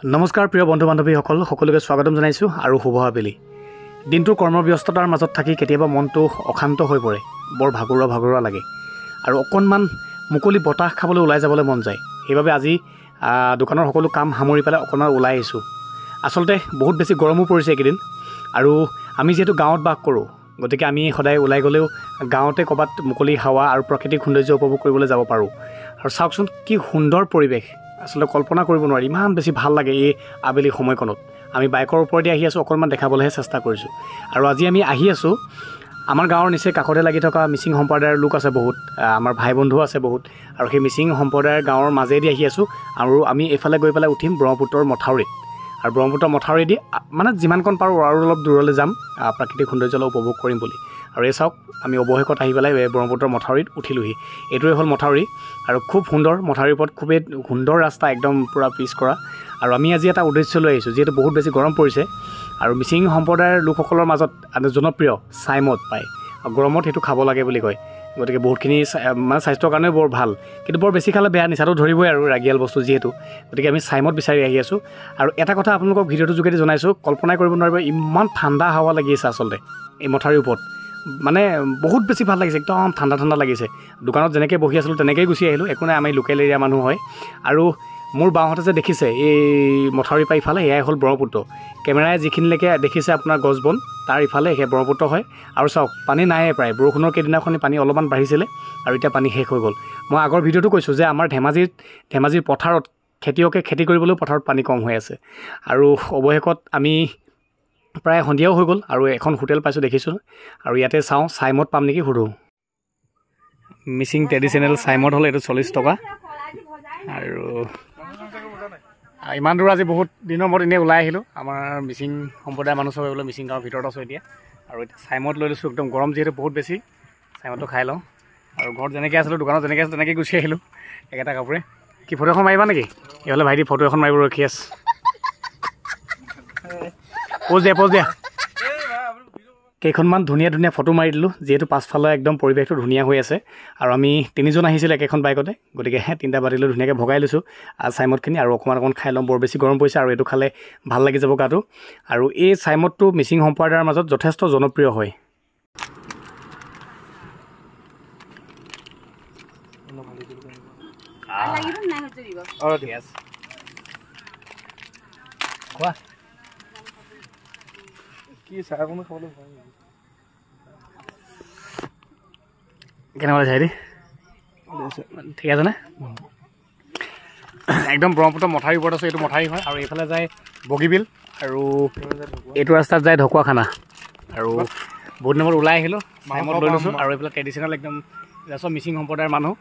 নমস্কাৰ প্ৰিয় বন্ধু বান্ধৱীসকল, সকলোকে স্বাগতম জনাইছোঁ আৰু শুভ আবেলি। দিনটোৰ কৰ্মব্যস্ততাৰ মাজত থাকি কেতিয়াবা মনটো অশান্ত হৈ পৰে, বৰ ভাগৰুৱা লাগে আৰু অকণমান মুকলি বতাহ খাবলৈ ওলাই যাবলৈ মন যায়। সেইবাবে আজি দোকানৰ সকলো কাম সামৰি পেলাই অকণমান ওলাই আহিছোঁ। আচলতে বহুত বেছি গৰমো পৰিছে এইকেইদিন আৰু আমি যিহেতু গাঁৱত বাস কৰোঁ, গতিকে আমি সদায় ওলাই গ'লেও গাঁৱতে ক'ৰবাত মুকলি হাৱা আৰু প্ৰাকৃতিক সৌন্দৰ্য উপভোগ কৰিবলৈ যাব পাৰোঁ। আৰু চাওকচোন কি সুন্দৰ পৰিৱেশ, আচলতে কল্পনা কৰিব নোৱাৰি, ইমান বেছি ভাল লাগে এই আবেলি সময়কণত। আমি বাইকৰ ওপৰতে আহি আছোঁ, অকণমান দেখাবলৈহে চেষ্টা কৰিছোঁ। আৰু আজি আমি আহি আছোঁ আমাৰ গাঁৱৰ নিচেই কাষতে লাগি থকা মিচিং সম্প্ৰদায়ৰ লোক আছে বহুত, আমাৰ ভাই বন্ধু আছে বহুত, আৰু সেই মিচিং সম্প্ৰদায়ৰ গাঁৱৰ মাজেদি আহি আছোঁ। আৰু আমি এইফালে গৈ পেলাই উঠিম ব্ৰহ্মপুত্ৰৰ মথাউৰিত, আৰু ব্ৰহ্মপুত্ৰৰ মথাউৰিদি মানে যিমানকণ পাৰোঁ আৰু অলপ দূৰলৈ যাম, প্ৰাকৃতিক সৌন্দৰ্য উপভোগ কৰিম বুলি। আৰু এই চাওক, আমি অৱশেষত আহি পেলাই ব্ৰহ্মপুত্ৰৰ মথাউৰিত উঠিলোহি। এইটোৱে হ'ল মথাউৰি আৰু খুব সুন্দৰ, মথাউৰিৰ ওপৰত খুবেই সুন্দৰ ৰাস্তা, একদম পূৰা পিচ কৰা। আৰু আমি আজি এটা উদ্দেশ্য লৈ আহিছোঁ, যিহেতু বহুত বেছি গৰম পৰিছে আৰু মিচিং সম্প্ৰদায়ৰ লোকসকলৰ মাজত জনপ্ৰিয় চাইমদ পায়, গৰমত সেইটো খাব লাগে বুলি কয়। গতিকে বহুতখিনি মানে স্বাস্থ্যৰ কাৰণেও বৰ ভাল, কিন্তু বৰ বেছি খালে বেয়া, নিচাটো ধৰিবই আৰু ৰাগিয়াল বস্তু যিহেতু। গতিকে আমি চাইমদ বিচাৰি আহি আছোঁ। আৰু এটা কথা আপোনালোকক ভিডিঅ'টোৰ যোগেদি জনাইছোঁ, কল্পনাই কৰিব নোৱাৰিব ইমান ঠাণ্ডা হাৱা লাগি আছে আচলতে এই মথাউৰিৰ ওপৰত। মানে বহুত বেছি ভাল লাগিছে, একদম ঠাণ্ডা লাগিছে। দোকানত যেনেকৈ বহি আছিলোঁ তেনেকৈয়ে গুচি আহিলোঁ, একো নাই, আমি লোকেল এৰিয়া মানুহ হয়। আৰু মোৰ বাওঁহাতে যে দেখিছে এই মথাউৰি পৰা ইফালে, এয়াই হ'ল ব্ৰহ্মপুত্ৰ। কেমেৰাই যিখিনিলৈকে দেখিছে আপোনাৰ গছ বন, তাৰ ইফালে সেয়া ব্ৰহ্মপুত্ৰ হয়। আৰু চাওক, পানী নাইয়ে প্ৰায়, বৰষুণৰ কেইদিনাখনি পানী অলপমান বাঢ়িছিলে আৰু এতিয়া পানী শেষ হৈ গ'ল। মই আগৰ ভিডিঅ'টো কৈছোঁ যে আমাৰ ধেমাজিৰ পথাৰত খেতিয়কে খেতি কৰিবলৈও পথাৰত পানী কম হৈ আছে। আৰু অৱশেষত আমি প্ৰায় সন্ধিয়াও হৈ গ'ল আৰু এখন হোটেল পাইছোঁ দেখিছোঁ, আৰু ইয়াতে চাওঁ চাইমদ পাম নেকি সুধোঁ। মিচিং ট্ৰেডিশ্যনেল চাইমদ হ'ল এইটো 40 টকা। আৰু ইমান দূৰ আজি বহুত দিনৰ মূৰত এনেই ওলাই আহিলোঁ। আমাৰ মিচিং সম্প্ৰদায়ৰ মানুহ চবে বোলে মিচিং গাঁৱৰ ভিতৰত আছোঁ এতিয়া। আৰু এতিয়া চাইমদ লৈ লৈছোঁ, একদম গৰম যিহেতু বহুত বেছি, চাইমদটো খাই লওঁ। আৰু ঘৰত যেনেকৈ আছিলোঁ, দোকানত যেনেকৈ আছিলোঁ তেনেকৈ গুচি আহিলোঁ একেটা কাপোৰে। কি ফটো এখন মাৰিবা নেকি? এইফালে ভাইটি ফটো এখন মাৰিব ৰখি আছে। প'জ দিয়া। কেইখনমান ধুনীয়া ফটো মাৰি দিলোঁ, যিহেতু পাছফালে একদম পৰিৱেশটো ধুনীয়া হৈ আছে। আৰু আমি 3জন আহিছিলোঁ একেখন বাইকতে, গতিকে 3টা বাতিলৈ ধুনীয়াকৈ ভগাই লৈছোঁ চাইমদখিনি। আৰু অকণমান খাই ল'ম, বৰ বেছি গৰম পৰিছে আৰু এইটো খালে ভাল লাগি যাব গাটো। আৰু এই চাইমদটো মিচিং সম্প্ৰদায়ৰ মাজত যথেষ্ট জনপ্ৰিয় হয়। কোৱা কেনেকুৱা চাই ঠিক আছেনে? একদম ব্ৰহ্মপুত্ৰ মথাউৰিৰ ওপৰত আছোঁ। এইটো মথাউৰি হয় আৰু এইফালে যায় বগীবিল, আৰু এইটো ৰাস্তাত যায় ঢকুৱাখানা। আৰু বহুত দিনৰ ওলাই আহিলোঁ, চাইমদ লৈ লৈছোঁ। আৰু এইফালে ট্ৰেডিশ্যনেল একদম চব মিচিং সম্প্ৰদায়ৰ মানুহ,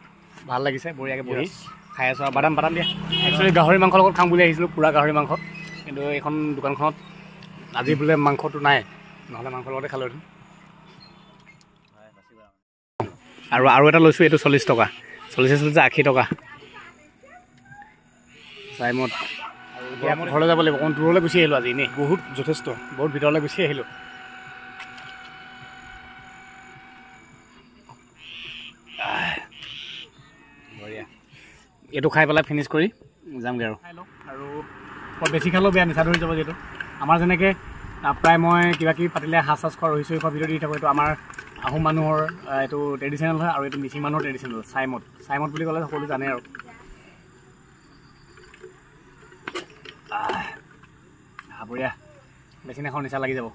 ভাল লাগিছে বঢ়িয়াকৈ বহি খাই আছোঁ। আৰু বাদাম দিয়া, একচুৱেলি গাহৰি মাংসৰ লগত খাম বুলি আহিছিলোঁ, পূৰা গাহৰি মাংস, কিন্তু এইখন দোকানখনত আজি বোলে মাংসটো নাই, নহ'লে মাংসৰ লগতে খালোঁ। আৰু এটা লৈছোঁ, এইটো 40 টকা, 80 টকা চাইমদ। আৰু এতিয়া মই ঘৰলৈ যাব লাগিব, অকণ দূৰলৈ গুচি আহিলোঁ আজি, এনেই বহুত ভিতৰলৈ গুচি আহিলোঁ। বঢ়িয়া, এইটো খাই পেলাই ফিনিছ কৰি যামগৈ আৰু খাই লওঁ। আৰু বৰ বেছি খালেও বেয়া, নিচা ধৰি যাব। যিহেতু আমাৰ যেনেকৈ প্ৰায় মই কিবাকিবি পাতিলে সাজ খোৱা ৰহি খোৱা ভিডিঅ' দি থাকোঁ, এইটো আমাৰ আহোম মানুহৰ এইটো ট্ৰেডিশ্যনেল হয়, আৰু এইটো মিচিং মানুহৰ ট্ৰেডিশ্যনেল চাইমদ বুলি ক'লে সকলো জানে। আৰু বঢ়িয়া, বেছি নাখাওঁ, নিচা লাগি যাব।